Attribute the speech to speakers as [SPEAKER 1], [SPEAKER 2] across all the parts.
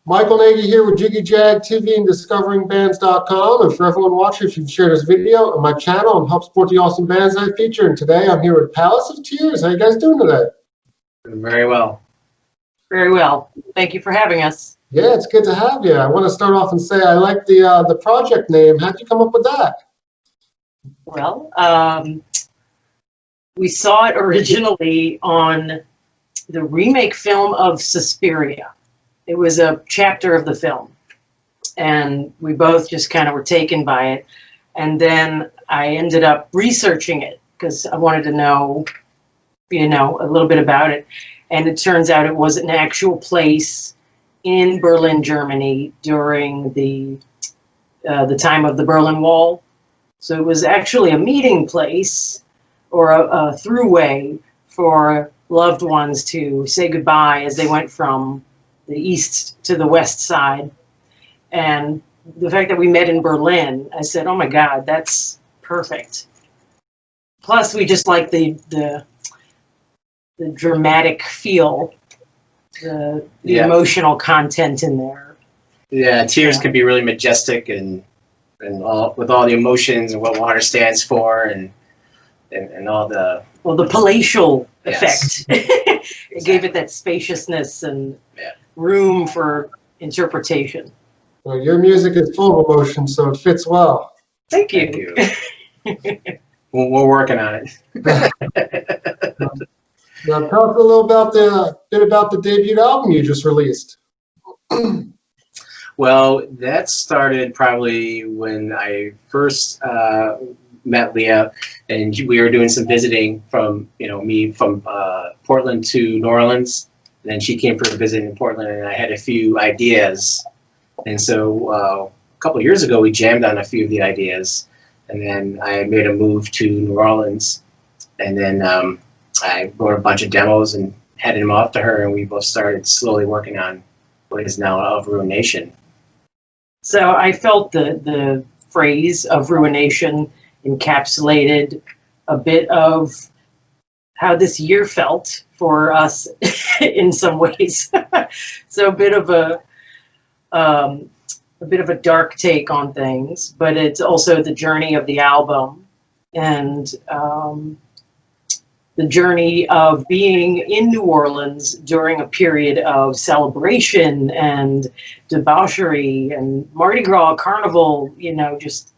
[SPEAKER 1] Michael Nagy here with Jiggy Jag TV and DiscoveringBands.com. And for everyone watching, if you've shared this video on my channel and help support the awesome bands I feature. And today I'm here with Palace of Tears. How you guys doing today?
[SPEAKER 2] Very well.
[SPEAKER 3] Very well. Thank you for having us.
[SPEAKER 1] Yeah, it's good to have you. I want to start off and say I like the project name. How'd you come up with that?
[SPEAKER 3] Well, we saw it originally on the remake film of Suspiria. It was a chapter of the film, and we both just kind of were taken by it. And then I ended up researching it because I wanted to know, a little bit about it. And it turns out it was an actual place in Berlin, Germany during the time of the Berlin Wall. So it was actually a meeting place or a throughway for loved ones to say goodbye as they went from the east to the west side. And the fact that we met in Berlin, I said, oh my God, that's perfect. Plus we just like the dramatic feel, the emotional content in there.
[SPEAKER 2] Yeah, Tears can be really majestic and with all the emotions and what water stands for and all the
[SPEAKER 3] palatial
[SPEAKER 2] yes.
[SPEAKER 3] effect. It gave it that spaciousness and room for interpretation.
[SPEAKER 1] Well, your music is full of emotion, so it fits well.
[SPEAKER 3] Thank you.
[SPEAKER 2] We're working on it.
[SPEAKER 1] Now, tell us a little bit about the debut album you just released.
[SPEAKER 2] Well, that started probably when I first met Leah, and we were doing some visiting from, me from Portland to New Orleans. And then she came for a visit in Portland, and I had a few ideas. And so a couple of years ago, we jammed on a few of the ideas. And then I made a move to New Orleans. And then I wrote a bunch of demos and handed them off to her, and we both started slowly working on what is now Of Ruination.
[SPEAKER 3] So I felt the phrase of ruination encapsulated a bit of how this year felt for us in some ways. So a bit of a dark take on things, but it's also the journey of the album and the journey of being in New Orleans during a period of celebration and debauchery and Mardi Gras, Carnival, just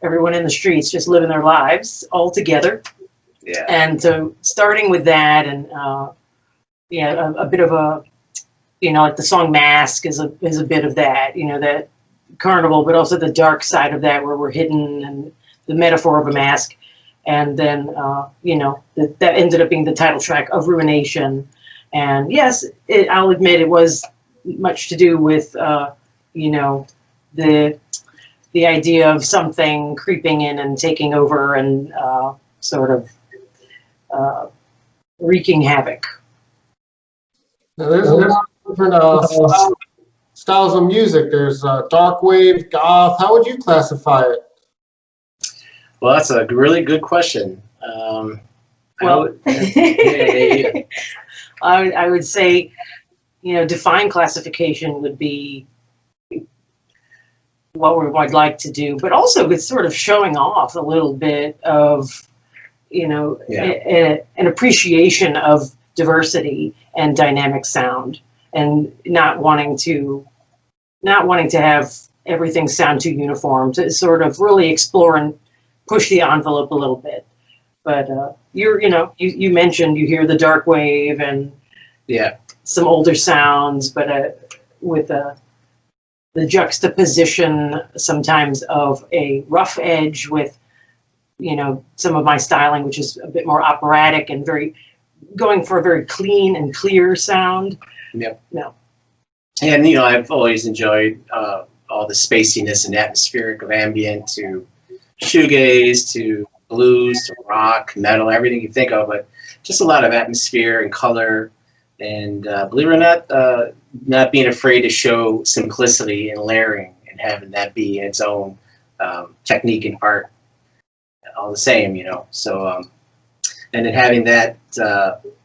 [SPEAKER 3] everyone in the streets just living their lives all together.
[SPEAKER 2] Yeah.
[SPEAKER 3] And so starting with that and, a bit of a, like the song Mask is a bit of that, that carnival, but also the dark side of that where we're hidden and the metaphor of a mask. And then, that ended up being the title track Of Ruination. And yes, I'll admit it was much to do with, the idea of something creeping in and taking over and sort of wreaking havoc.
[SPEAKER 1] Now, there's a lot of different styles of music. There's Darkwave, Goth. How would you classify it?
[SPEAKER 2] Well, that's a really good question.
[SPEAKER 3] I would say, define classification would be what I'd like to do, but also it's sort of showing off a little bit of, an appreciation of diversity and dynamic sound, and not wanting to have everything sound too uniform, to sort of really explore and push the envelope a little bit. But you mentioned you hear the Darkwave and some older sounds, but with the juxtaposition sometimes of a rough edge with some of my styling, which is a bit more operatic and going for a very clean and clear sound.
[SPEAKER 2] Yep.
[SPEAKER 3] No.
[SPEAKER 2] And I've always enjoyed all the spaciness and atmospheric of ambient to shoegaze to blues to rock, metal, everything you think of, but just a lot of atmosphere and color. And believe it or not being afraid to show simplicity and layering and having that be its own technique and art, all the same, So, and then having that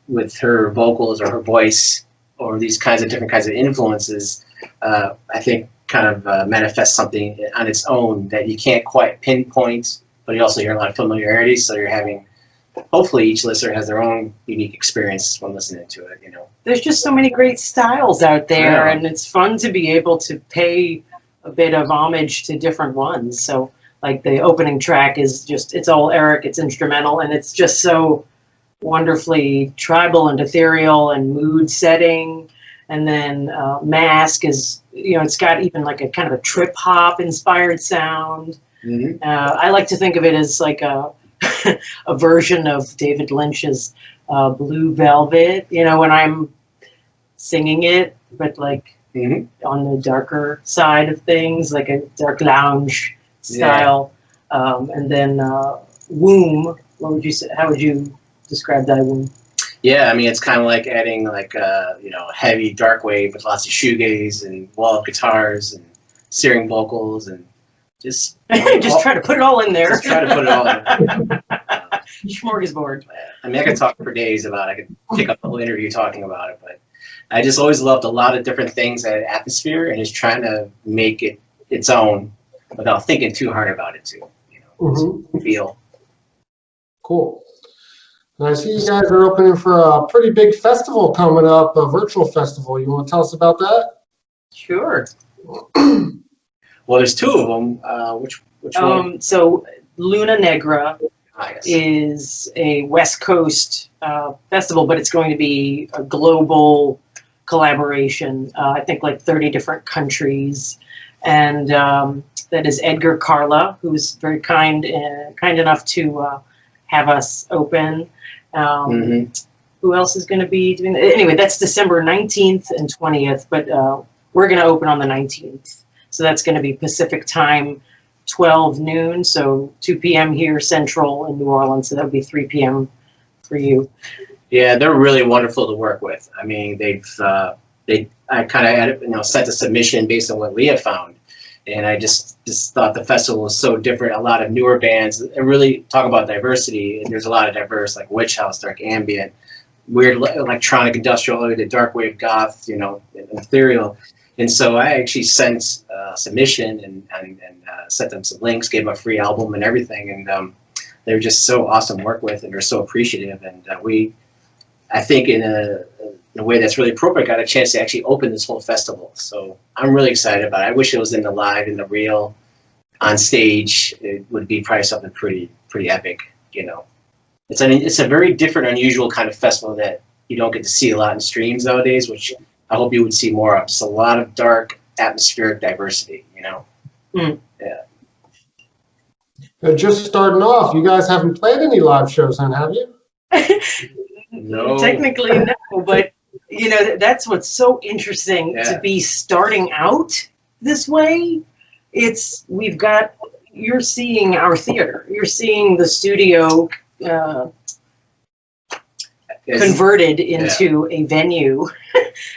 [SPEAKER 2] with her vocals or her voice or these different kinds of influences I think, kind of manifests something on its own that you can't quite pinpoint, but you also hear a lot of familiarity. So you're having, hopefully each listener has their own unique experience when listening to it, you know.
[SPEAKER 3] There's just so many great styles out there,
[SPEAKER 2] Yeah.
[SPEAKER 3] and it's fun to be able to pay a bit of homage to different ones. So, like the opening track is just, it's all Eric, it's instrumental, and it's just so wonderfully tribal and ethereal and mood setting. And then Mask is, you know, it's got even like a kind of a trip hop inspired sound.
[SPEAKER 2] Mm-hmm.
[SPEAKER 3] I like to think of it as like a a version of David Lynch's Blue Velvet, you know, when I'm singing it, but like on the darker side of things, like a dark lounge style. And then Womb, what would you say? How would you describe that Womb?
[SPEAKER 2] Yeah, I mean, it's kind of like adding like you know, heavy dark wave with lots of shoegaze and wall-up guitars and searing vocals and just
[SPEAKER 3] just try to put it all in there.
[SPEAKER 2] Just try to put it all in there.
[SPEAKER 3] Smorgasbord.
[SPEAKER 2] I mean, I could talk for days about it. I could pick up the whole interview talking about it, but I just always loved a lot of different things at atmosphere and just trying to make it its own without thinking too hard about it too. You know, just feel.
[SPEAKER 1] Cool. And I see you guys are opening for a pretty big festival coming up, a virtual festival. You want to tell us about that?
[SPEAKER 3] Sure.
[SPEAKER 2] Well, there's two of them. Which one?
[SPEAKER 3] So Luna Negra
[SPEAKER 2] Yes.
[SPEAKER 3] is a West Coast festival, but it's going to be a global collaboration. I think like 30 different countries. And that is Edgar Carla, who's very kind enough to have us open. Who else is going to be doing that? Anyway, that's December 19th and 20th, but we're going to open on the 19th. So that's going to be Pacific time, 12 noon, so 2 p.m. here Central in New Orleans, so that would be 3 p.m. for you.
[SPEAKER 2] Yeah, they're really wonderful to work with. I mean, I kind of sent a submission based on what Leah found, and I just thought the festival was so different. A lot of newer bands, and really talk about diversity. And there's a lot of diverse, like Witch House, dark ambient, weird electronic industrial, the Darkwavegoth, you know, and ethereal. And so I actually sent a submission and sent them some links, gave them a free album and everything, and they're just so awesome to work with, and they're so appreciative. And I think in a way that's really appropriate, got a chance to actually open this whole festival. So I'm really excited about it. I wish it was in the live, in the real, on stage. It would be probably something pretty epic, you know. It's a very different, unusual kind of festival that you don't get to see a lot in streams nowadays, which I hope you would see more of. Just a lot of dark, atmospheric diversity, you know. Yeah.
[SPEAKER 1] Just starting off, you guys haven't played any live shows, then, have you?
[SPEAKER 2] No.
[SPEAKER 3] Technically, no, but you know, that's what's so interesting to be starting out this way. You're seeing our theater, you're seeing the studio converted into a venue.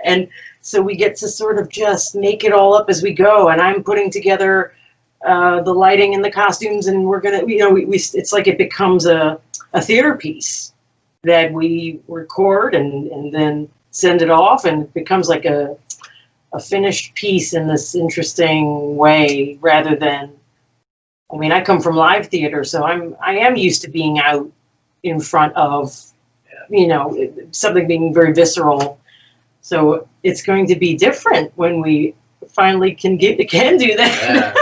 [SPEAKER 3] And so we get to sort of just make it all up as we go. And I'm putting together the lighting and the costumes, and we're gonna, you know, it's like it becomes a theater piece that we record and then send it off, and it becomes like a finished piece in this interesting way, rather than, I mean, I come from live theater, so I am used to being out in front of, you know, something being very visceral. So it's going to be different when we finally can do that. Yeah.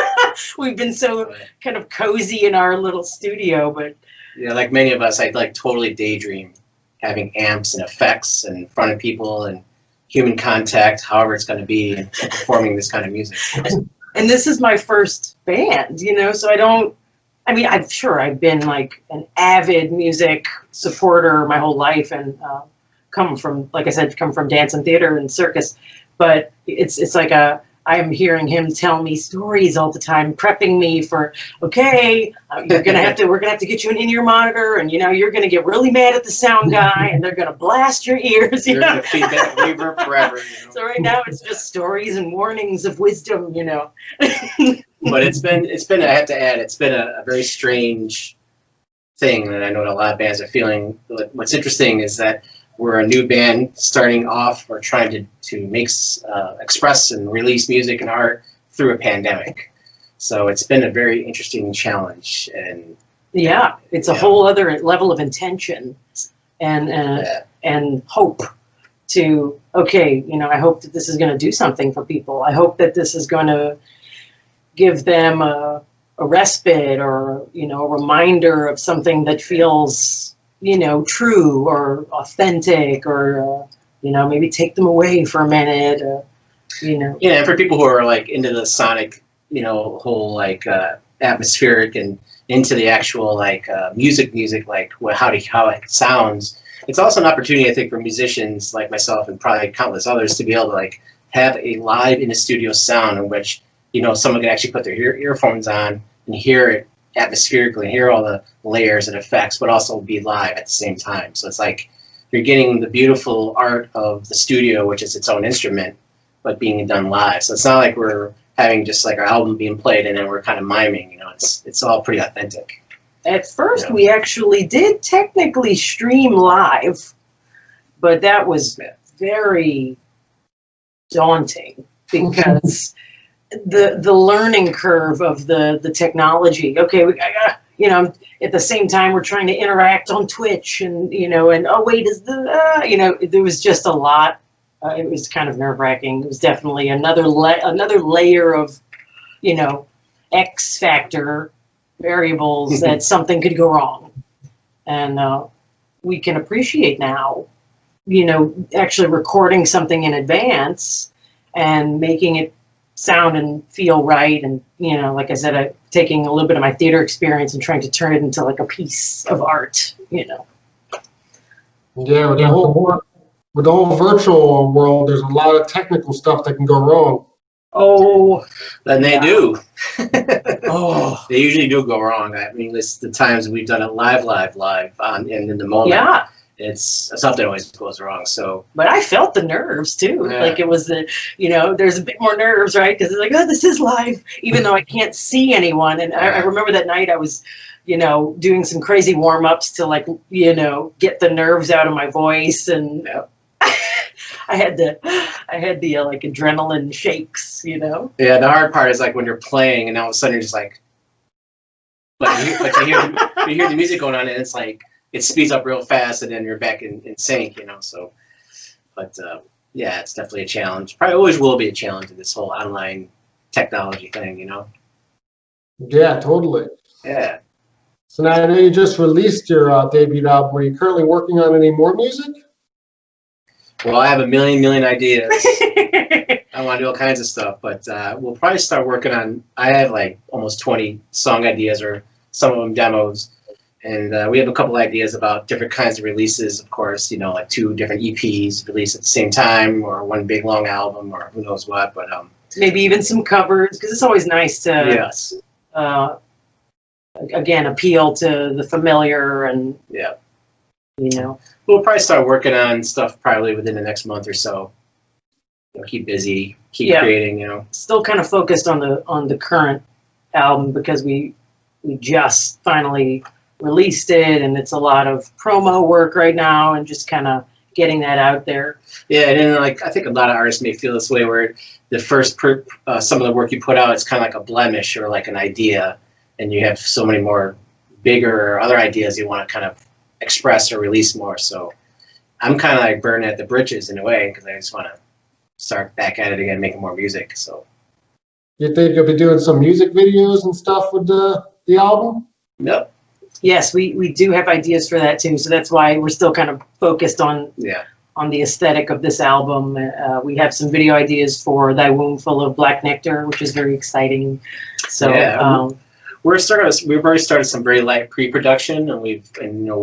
[SPEAKER 3] We've been so kind of cozy in our little studio, but
[SPEAKER 2] yeah, like many of us, I'd like totally daydream having amps and effects and in front of people and human contact, however it's going to be, and performing this kind of music.
[SPEAKER 3] And this is my first band, you know, so I've been like an avid music supporter my whole life, and come from dance and theater and circus, but it's like I'm hearing him tell me stories all the time, prepping me for, okay, we're gonna have to get you an in-ear monitor, and you know, you're gonna get really mad at the sound guy, and they're gonna blast your ears. You know?
[SPEAKER 2] Feedback reverb forever. You know?
[SPEAKER 3] So right now it's just stories and warnings of wisdom, you know.
[SPEAKER 2] But it's been I have to add, it's been a very strange thing that I know that a lot of bands are feeling. What's interesting is that we're a new band starting off. We're trying to make, express and release music and art through a pandemic. So it's been a very interesting challenge. And
[SPEAKER 3] yeah, it's a whole other level of intention and hope to, okay, you know, I hope that this is going to do something for people. I hope that this is going to give them a respite, or, you know, a reminder of something that feels, you know, true or authentic, or, you know, maybe take them away for a minute, you know.
[SPEAKER 2] Yeah, and for people who are like into the sonic, you know, whole like atmospheric and into the actual like music, like how it sounds. It's also an opportunity, I think, for musicians like myself and probably countless others to be able to like have a live in the studio sound in which, you know, someone can actually put their earphones on and hear it atmospherically, hear all the layers and effects, but also be live at the same time. So it's like you're getting the beautiful art of the studio, which is its own instrument, but being done live. So it's not like we're having just like our album being played and then we're kind of miming, you know, it's all pretty authentic.
[SPEAKER 3] At first, we actually did technically stream live, but that was very daunting because the learning curve of the technology. Okay, you know, at the same time we're trying to interact on Twitch, and you know, and oh wait, is the you know, there was just a lot. It was kind of nerve-wracking. It was definitely another layer of, you know, X factor variables that something could go wrong. And we can appreciate now, you know, actually recording something in advance and making it sound and feel right. And, you know, like I said, taking a little bit of my theater experience and trying to turn it into like a piece of art, you know.
[SPEAKER 1] Yeah, with the whole virtual world, there's a lot of technical stuff that can go wrong.
[SPEAKER 3] Oh,
[SPEAKER 2] and they do.
[SPEAKER 3] Oh,
[SPEAKER 2] they usually do go wrong. I mean, it's the times we've done it live and in the moment.
[SPEAKER 3] Yeah,
[SPEAKER 2] it's something always goes wrong. So,
[SPEAKER 3] but I felt the nerves too.
[SPEAKER 2] Yeah.
[SPEAKER 3] Like it was you know, there's a bit more nerves, right? Because it's like, oh, this is live, even though I can't see anyone. And I remember that night I was, you know, doing some crazy warm-ups to like, you know, get the nerves out of my voice, and I had the like adrenaline shakes, you know.
[SPEAKER 2] Yeah, the hard part is like when you're playing and all of a sudden you're just like, you hear the music going on and it's like it speeds up real fast and then you're back in sync, you know. So, but yeah, it's definitely a challenge. Probably always will be a challenge in this whole online technology thing, you know.
[SPEAKER 1] Yeah, totally.
[SPEAKER 2] Yeah.
[SPEAKER 1] So now I know you just released your debut album. Are you currently working on any more music?
[SPEAKER 2] Well, I have a million ideas. I want to do all kinds of stuff, but we'll probably start working on, I have like almost 20 song ideas, or some of them demos. And we have a couple ideas about different kinds of releases, of course, you know, like 2 different EPs released at the same time, or 1 big long album, or who knows what. But
[SPEAKER 3] maybe even some covers, because it's always nice to,
[SPEAKER 2] yes.
[SPEAKER 3] Again, appeal to the familiar, and
[SPEAKER 2] Yeah.
[SPEAKER 3] you know.
[SPEAKER 2] We'll probably start working on stuff probably within the next month or so. You know, keep busy, keep creating, you know.
[SPEAKER 3] Still kind of focused on the current album because we just finally released it, and it's a lot of promo work right now and just kind of getting that out there.
[SPEAKER 2] Yeah, and then like I think a lot of artists may feel this way, where the first some of the work you put out, it's kind of like a blemish or like an idea, and you have so many more bigger or other ideas you want to kind of express or release more. So I'm kind of like burning at the britches in a way, because I just want to start back at it again, making more music. So
[SPEAKER 1] You think you'll be doing some music videos and stuff with the album?
[SPEAKER 2] Yep.
[SPEAKER 3] Yes, we do have ideas for that too. So that's why we're still kind of focused on the aesthetic of this album. We have some video ideas for Thy Womb Full of Black Nectar, which is very exciting. So
[SPEAKER 2] we've already started some very light pre-production, and we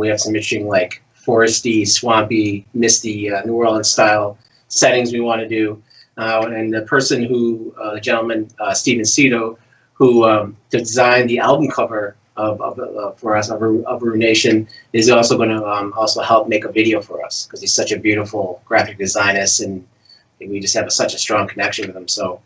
[SPEAKER 2] have some interesting like foresty, swampy, misty New Orleans style settings we want to do. And the person who, the gentleman Steven Cito, who designed the album cover for us of Ruination, is also going to also help make a video for us, because he's such a beautiful graphic designer, and we just have such a strong connection with him. So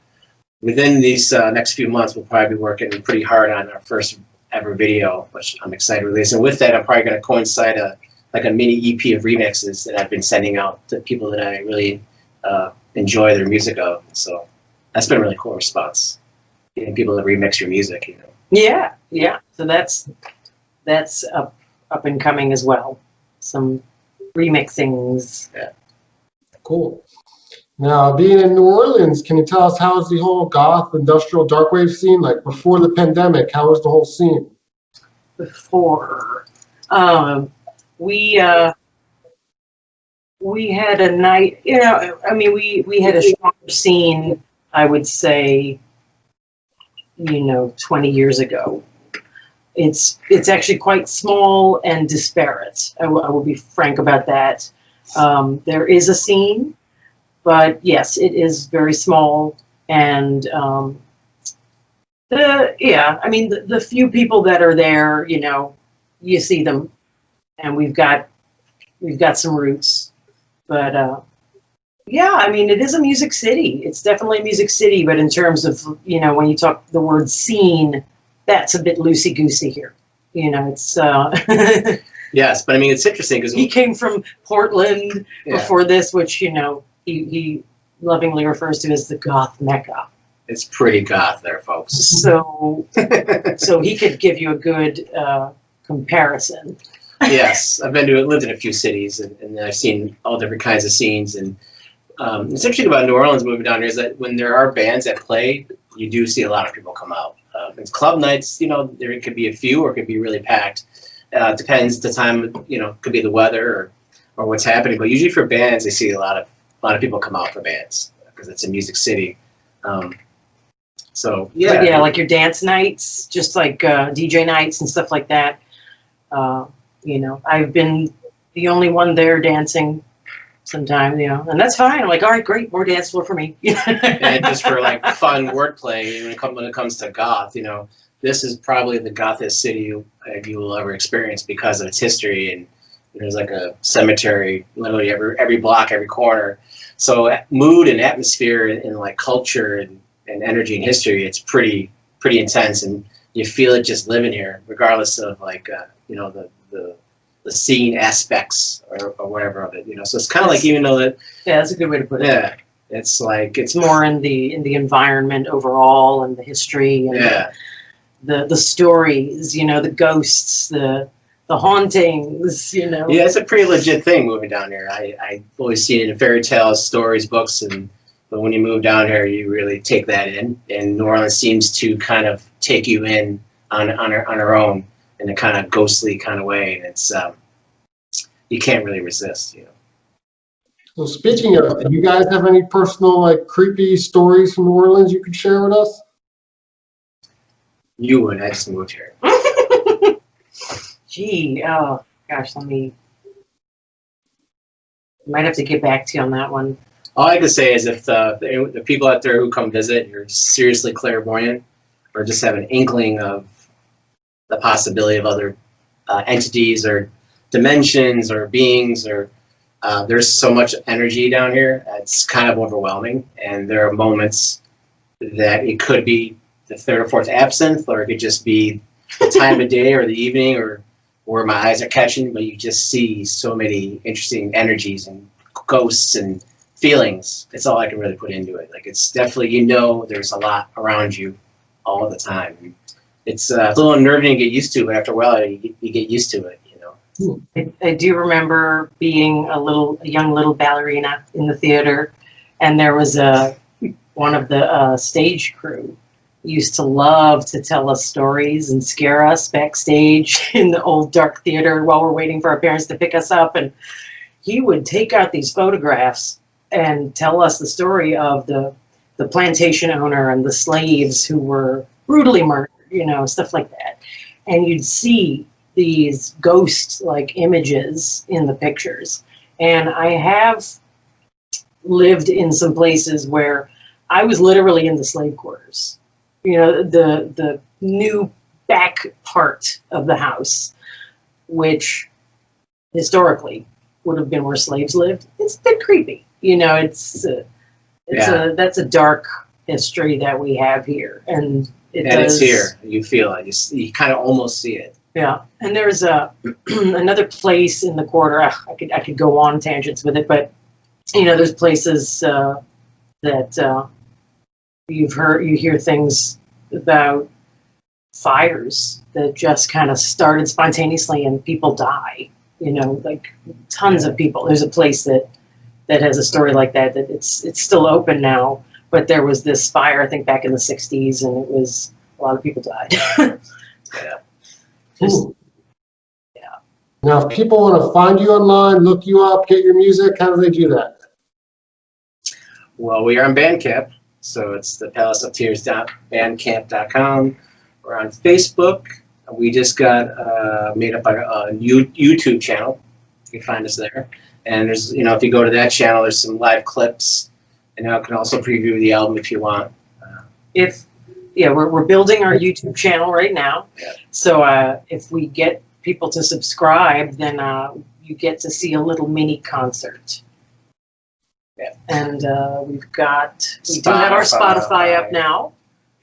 [SPEAKER 2] within these next few months, we'll probably be working pretty hard on our first ever video, which I'm excited to release. And with that, I'm probably going to coincide a like a mini EP of remixes that I've been sending out to people that I really enjoy their music of. So that's been a really cool response, getting people to remix your music, you know.
[SPEAKER 3] Yeah, yeah. So that's up and coming as well. Some remixings.
[SPEAKER 2] Yeah.
[SPEAKER 1] Cool. Now, being in New Orleans, can you tell us how's the whole goth, industrial, darkwave scene like before the pandemic? How was the whole scene?
[SPEAKER 3] Before, we had a night. You know, I mean, we had a stronger scene, I would say, you know, 20 years ago. It's actually quite small and disparate. I will be frank about that. There is a scene, but yes, it is very small. And I mean, the few people that are there, you know, you see them, and we've got some roots. But yeah, I mean, it is a music city. It's definitely a music city, but in terms of, you know, when you talk the word scene, that's a bit loosey-goosey here. You know, it's...
[SPEAKER 2] Yes, but I mean, it's interesting because...
[SPEAKER 3] He came from Portland before this, which, you know, he lovingly refers to as the goth mecca.
[SPEAKER 2] It's pretty goth there, folks.
[SPEAKER 3] So he could give you a good comparison.
[SPEAKER 2] Yes, I've lived in a few cities, and I've seen all different kinds of scenes. And what's interesting about New Orleans moving down here is that when there are bands that play, you do see a lot of people come out. It's club nights, you know, there could be a few or it could be really packed. Depends the time, you know, could be the weather or what's happening. But usually for bands, I see a lot of people come out for bands because it's a music city. So yeah,
[SPEAKER 3] but yeah, like your dance nights, just like DJ nights and stuff like that. You know, I've been the only one there dancing sometimes, you know, and that's fine. I'm like, all right, great, more dance floor for me.
[SPEAKER 2] And just for like fun wordplay, when it comes to goth, you know, this is probably the gothest city you will ever experience because of its history, and there's like a cemetery literally every block, every corner. So mood and atmosphere and like culture and energy and history, it's pretty intense, and you feel it just living here, regardless of like you know, the scene aspects or whatever of it, you know. So it's kind of like, even though that,
[SPEAKER 3] yeah, that's a good way to put it.
[SPEAKER 2] Yeah, it's like
[SPEAKER 3] it's more in the environment overall and the history and the stories, you know, the ghosts, the hauntings, you know.
[SPEAKER 2] Yeah, it's a pretty legit thing moving down here. I've always seen it in fairy tales, stories, books, but when you move down here, you really take that in, and New Orleans seems to kind of take you in on her own in a kind of ghostly kind of way, and it's you can't really resist, you know.
[SPEAKER 1] So speaking of, do you guys have any personal like creepy stories from New Orleans you could share with us?
[SPEAKER 2] You would. I just moved here.
[SPEAKER 3] Gee, oh gosh, might have to get back to you on that one.
[SPEAKER 2] All I can say is if the people out there who come visit, you're seriously clairvoyant or just have an inkling of the possibility of other entities or dimensions or beings, or there's so much energy down here, it's kind of overwhelming. And there are moments that it could be the third or fourth absinthe, or it could just be the time of day or the evening, or where my eyes are catching, but you just see so many interesting energies and ghosts and feelings. It's all I can really put into it. Like, it's definitely, you know, there's a lot around you all the time. It's a little unnerving to get used to, but after a while you get used to it, you know.
[SPEAKER 3] I do remember being a young little ballerina in the theater, and there was one of the stage crew used to love to tell us stories and scare us backstage in the old dark theater while we're waiting for our parents to pick us up. And he would take out these photographs and tell us the story of the plantation owner and the slaves who were brutally murdered, you know, stuff like that. And you'd see these ghost-like images in the pictures. And I have lived in some places where I was literally in the slave quarters. You know, the new back part of the house, which historically would have been where slaves lived. It's a bit creepy. You know, that's a dark history that we have here, and it's
[SPEAKER 2] here. You feel it. You kind of almost see it.
[SPEAKER 3] Yeah, and there's a another place in the quarter. I could go on tangents with it, but you know, there's places that you hear things about fires that just kind of started spontaneously and people die. You know, like tons of people. There's a place that has a story like that. That it's still open now, but there was this fire I think back in the '60s, and it was a lot of people died.
[SPEAKER 2] Yeah.
[SPEAKER 1] Ooh.
[SPEAKER 3] Yeah.
[SPEAKER 1] Now, if people want to find you online, look you up, get your music, how do they do that?
[SPEAKER 2] Well, we are on Bandcamp, so it's the palaceoftears.bandcamp.com. We're on Facebook. We just got made up a YouTube channel. You can find us there. And there's, you know, if you go to that channel, there's some live clips, and you can also preview the album if you want.
[SPEAKER 3] We're building our YouTube channel right now.
[SPEAKER 2] Yeah.
[SPEAKER 3] So if we get people to subscribe, then you get to see a little mini concert.
[SPEAKER 2] Yeah.
[SPEAKER 3] And we do have our Spotify up now.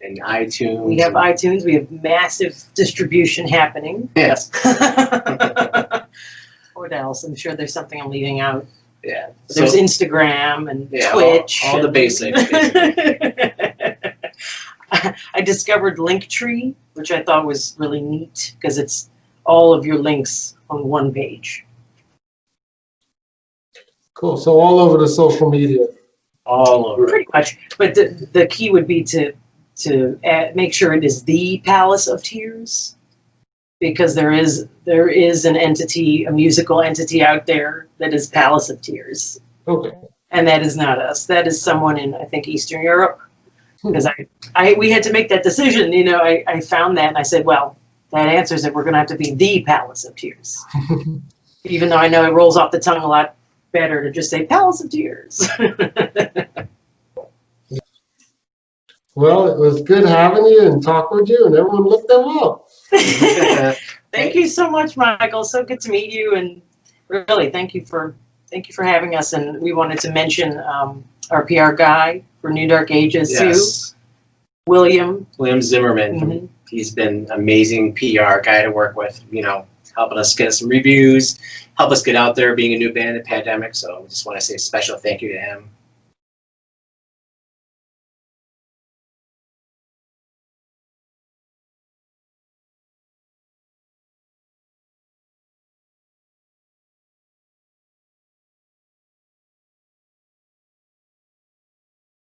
[SPEAKER 2] And iTunes.
[SPEAKER 3] We have iTunes. We have massive distribution happening.
[SPEAKER 2] Yes.
[SPEAKER 3] What else? I'm sure there's something I'm leaving out.
[SPEAKER 2] Yeah.
[SPEAKER 3] There's Instagram and Twitch.
[SPEAKER 2] All the basics.
[SPEAKER 3] I discovered Linktree, which I thought was really neat because it's all of your links on one page.
[SPEAKER 1] Cool. So all over the social media.
[SPEAKER 2] All over.
[SPEAKER 3] Pretty much. But the key would be to make sure it is the Palace of Tears, because there is an entity, a musical entity out there that is Palace of Tears.
[SPEAKER 1] Okay.
[SPEAKER 3] And that is not us. That is someone in, I think, Eastern Europe. Because we had to make that decision. You know, I found that and I said, well, that answers it. We're going to have to be the Palace of Tears. Even though I know it rolls off the tongue a lot better to just say Palace of Tears.
[SPEAKER 1] Well, it was good having you and talking with you, and everyone looked them up.
[SPEAKER 3] Thank you so much, Michael. So good to meet you, and really thank you for having us. And we wanted to mention our PR guy for New Dark Ages too, William
[SPEAKER 2] Zimmerman.
[SPEAKER 3] Mm-hmm.
[SPEAKER 2] He's been an amazing PR guy to work with. You know, helping us get some reviews, help us get out there being a new band in the pandemic. So I just want to say a special thank you to him.